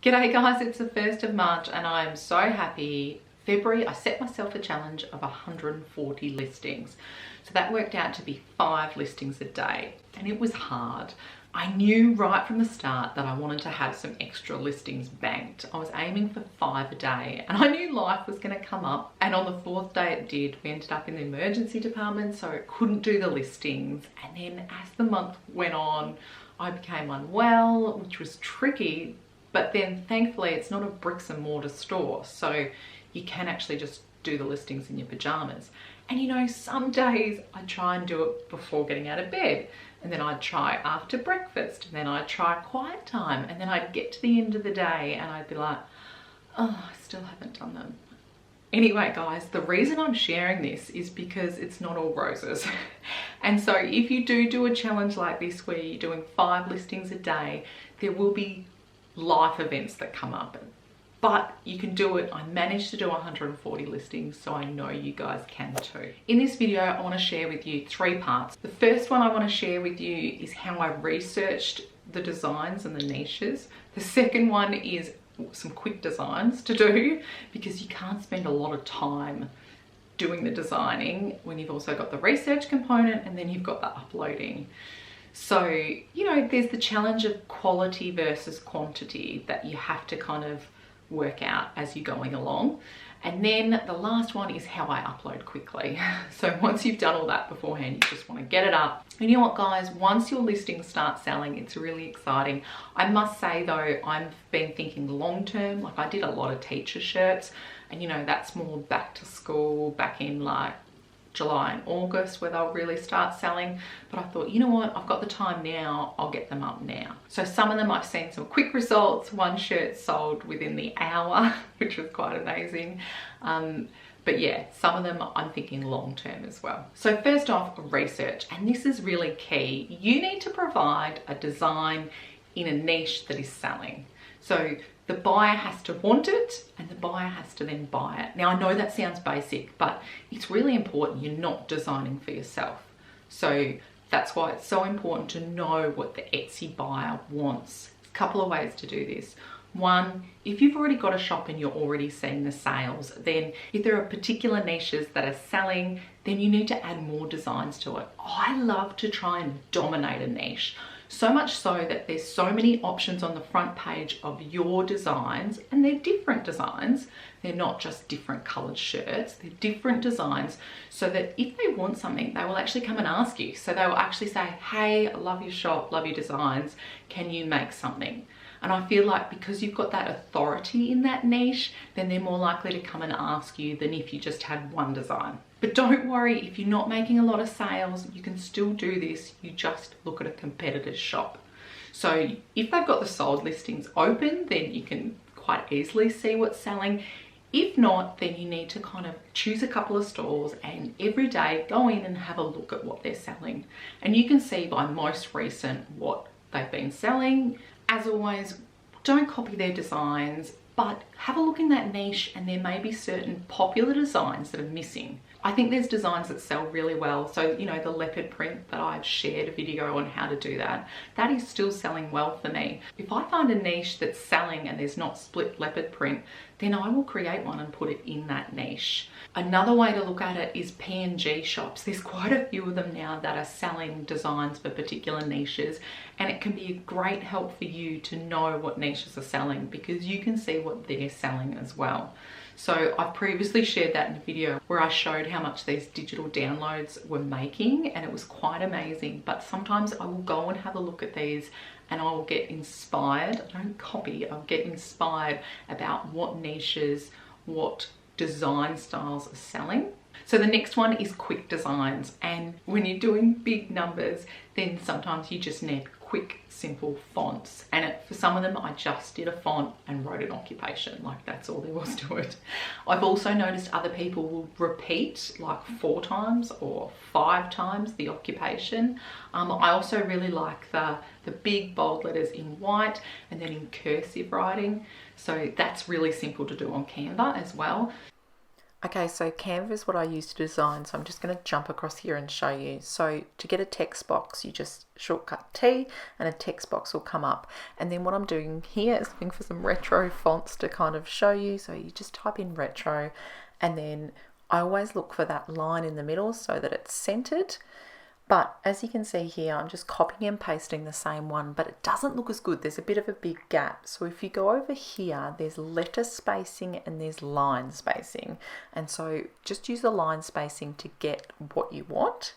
G'day guys, it's the 1st of March and I am so happy. February, I set myself a challenge of 140 listings. So that worked out to be 5 listings a day, and it was hard. I knew right from the start that I wanted to have some extra listings banked. I was aiming for 5 a day, and I knew life was going to come up, and on the 4th day it did. We ended up in the emergency department, so I couldn't do the listings. And then as the month went on, I became unwell, which was tricky. But then thankfully it's not a bricks and mortar store, so you can actually just do the listings in your pajamas. And you know, some days I try and do it before getting out of bed, and then I'd try after breakfast, and then I'd try quiet time, and then I'd get to the end of the day and I'd be like, oh, I still haven't done them. Anyway guys, the reason I'm sharing this is because it's not all roses. And so if you do a challenge like this where you're doing 5 listings a day, there will be life events that come up, but you can do it. I managed to do 140 listings, so I know you guys can too. In this video, I want to share with you 3 parts. The first one I want to share with you is how I researched the designs and the niches. The second one is some quick designs to do, because you can't spend a lot of time doing the designing when you've also got the research component and then you've got the uploading. So, you know, there's the challenge of quality versus quantity that you have to kind of work out as you're going along. And then the last one is how I upload quickly. So once you've done all that beforehand, you just want to get it up. And you know what guys, once your listings start selling, it's really exciting. I must say though, I've been thinking long term. Like I did a lot of teacher shirts, and you know, that's more back to school, back in like July and August where they'll really start selling. But I thought, you know what, I've got the time now, I'll get them up now. So some of them I've seen some quick results. One shirt sold within the hour, which was quite amazing. But yeah, some of them I'm thinking long term as well. So first off, research, and this is really key. You need to provide a design in a niche that is selling. So the buyer has to want it and the buyer has to then buy it. Now I know that sounds basic, but it's really important you're not designing for yourself. So that's why it's so important to know what the Etsy buyer wants. A couple of ways to do this. One, if you've already got a shop and you're already seeing the sales, then if there are particular niches that are selling, then you need to add more designs to it. I love to try and dominate a niche. So much so that there's so many options on the front page of your designs, and they're different designs. They're not just different colored shirts, they're different designs, so that if they want something, they will actually come and ask you. So they will actually say, hey, I love your shop, love your designs, can you make something? And I feel like because you've got that authority in that niche, then they're more likely to come and ask you than if you just had one design. But don't worry, if you're not making a lot of sales, you can still do this. You just look at a competitor's shop. So if they've got the sold listings open, then you can quite easily see what's selling. If not, then you need to kind of choose a couple of stores and every day go in and have a look at what they're selling. And you can see by most recent what they've been selling. As always, don't copy their designs, but have a look in that niche, and there may be certain popular designs that are missing. I think there's designs that sell really well. So, you know, the leopard print that I've shared a video on how to do that, that is still selling well for me. If I find a niche that's selling and there's not split leopard print, then I will create one and put it in that niche. Another way to look at it is PNG shops. There's quite a few of them now that are selling designs for particular niches, and it can be a great help for you to know what niches are selling because you can see what they're selling as well. So I've previously shared that in a video where I showed how much these digital downloads were making, and it was quite amazing. But sometimes I will go and have a look at these and I will get inspired. I don't copy, I'll get inspired about what niches, what design styles are selling. So the next one is quick designs, and when you're doing big numbers, then sometimes you just need quick, simple fonts. And for some of them, I just did a font and wrote an occupation. Like that's all there was to it. I've also noticed other people will repeat like 4 times or 5 times the occupation. I also really like the big bold letters in white and then in cursive writing. So that's really simple to do on Canva as well. Okay, so Canva is what I use to design, so I'm just going to jump across here and show you. So to get a text box, you just shortcut T and a text box will come up. And then what I'm doing here is looking for some retro fonts to kind of show you. So you just type in retro, and then I always look for that line in the middle so that it's centered. But as you can see here, I'm just copying and pasting the same one, but it doesn't look as good. There's a bit of a big gap. So if you go over here, there's letter spacing and there's line spacing. And so just use the line spacing to get what you want.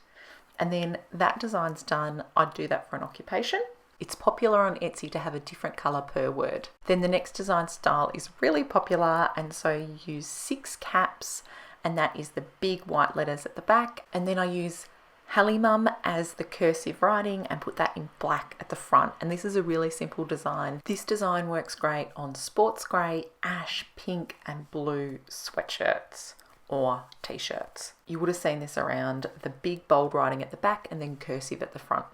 And then that design's done. I'd do that for an occupation. It's popular on Etsy to have a different color per word. Then the next design style is really popular, and so you use 6 caps, and that is the big white letters at the back. And then I use Halimum as the cursive writing and put that in black at the front. And this is a really simple design. This design works great on sports grey, ash, pink and blue sweatshirts or t-shirts. You would have seen this around the big bold writing at the back and then cursive at the front.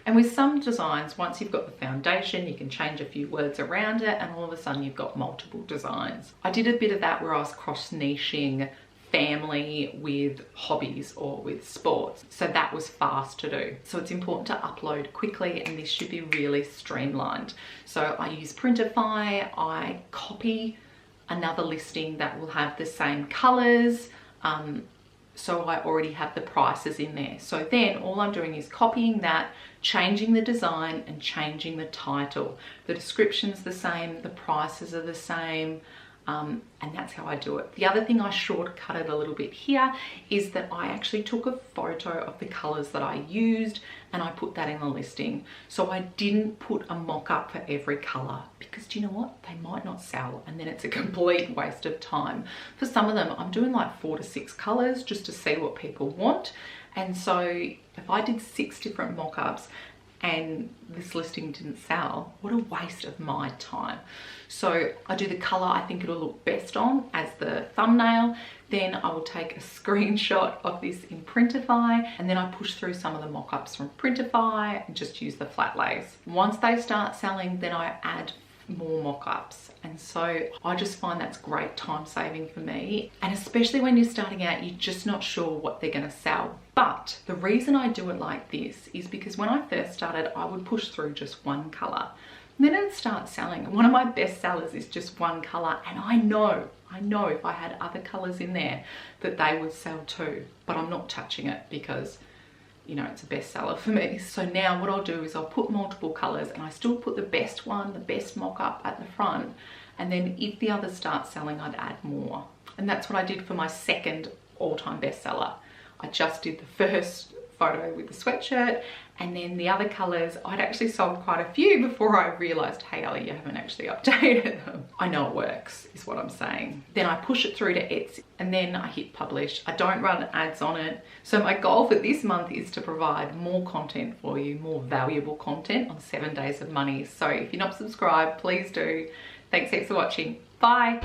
And with some designs, once you've got the foundation, you can change a few words around it and all of a sudden you've got multiple designs. I did a bit of that where I was cross-niching family with hobbies or with sports, so that was fast to do. So it's important to upload quickly, and this should be really streamlined. So I use Printify, I copy another listing that will have the same colors, so I already have the prices in there. So then all I'm doing is copying that, changing the design and changing the title. The description's the same, the prices are the same, and that's how I do it. The other thing I shortcutted a little bit here is that I actually took a photo of the colors that I used and I put that in the listing. So I didn't put a mock-up for every color, because do you know what? They might not sell, and then it's a complete waste of time. For some of them, I'm doing like 4 to 6 colors just to see what people want. And so if I did 6 different mock-ups and this listing didn't sell, what a waste of my time. So I do the color I think it'll look best on as the thumbnail. Then I will take a screenshot of this in Printify, and then I push through some of the mock-ups from Printify and just use the flat lays. Once they start selling, then I add more mock-ups, and so I just find that's great time saving for me. And especially when you're starting out, you're just not sure what they're going to sell. But the reason I do it like this is because when I first started, I would push through just one color, and then it starts selling. And one of my best sellers is just one color, and I know if I had other colors in there that they would sell too, but I'm not touching it because, you know, it's a bestseller for me. So now what I'll do is I'll put multiple colors, and I still put the best one, the best mock-up at the front, and then if the others start selling, I'd add more. And that's what I did for my second all-time bestseller. I just did the first photo with the sweatshirt, and then the other colors, I'd actually sold quite a few before I realized, hey Ellie, you haven't actually updated them. I know it works, is what I'm saying. Then I push it through to Etsy, and then I hit publish. I don't run ads on it. So my goal for this month is to provide more content for you, more valuable content on 7 Days of Money. So if you're not subscribed, please do. Thanks heaps for watching. Bye.